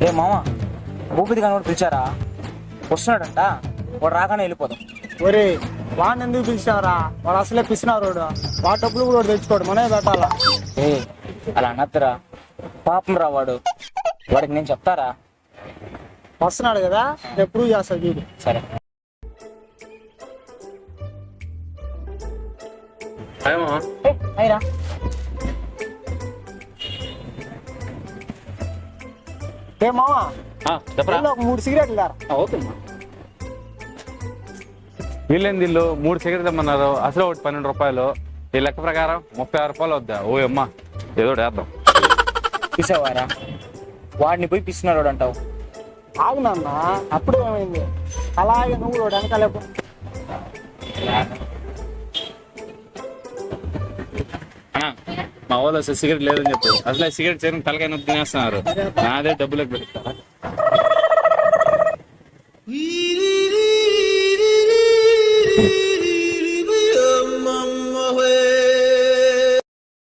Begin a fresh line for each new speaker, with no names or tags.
ఏ మామ, భూపతి గారు కూడా పిలిచారా? వస్తున్నాడంట, వాడు రాగానే వెళ్ళిపోదాం.
ఒరే వాడిని ఎందుకు పిలిచావరా? వాడు అసలే పిసినారు. వాడు డబ్బులు కూడా తెచ్చుకోడు, మనమే పెట్టాలా.
ఏ అలా అనద్దురా, పాపం రా వాడు. వాడికి నేను చెప్తారా?
వస్తున్నాడు కదా, నేను ప్రూవ్ చేస్తా చూడు.
సరే. అయిరా
ఏ మావా,
చెప్పరా?
ఒక 3 సిగరెట్లు దారా.
అవుతుందా? వీళ్ళేంది ఇల్లు 3 సిగరెట్ ఇమ్మన్నారు, అసలు ఒకటి 12 రూపాయలు. ఈ లెక్క ప్రకారం 36 రూపాయలు వద్దా? ఓ అమ్మా, ఏదో వేద్దాం.
పిసావారా? వాడిని పోయి పిస్తున్నాడు అంటావు?
ఆగునన్న, అప్పుడు ఏమైంది? అలాగే నువ్వు కూడా వెనకాలే పో.
అన్నా, మా వాళ్ళు అసలు సిగరెట్ లేదని చెప్పు. అసలు సిగరెట్ చేయడం తలకాయ నొప్పి తినేస్తున్నారు. నాదే డబ్బులకు పెడతారా?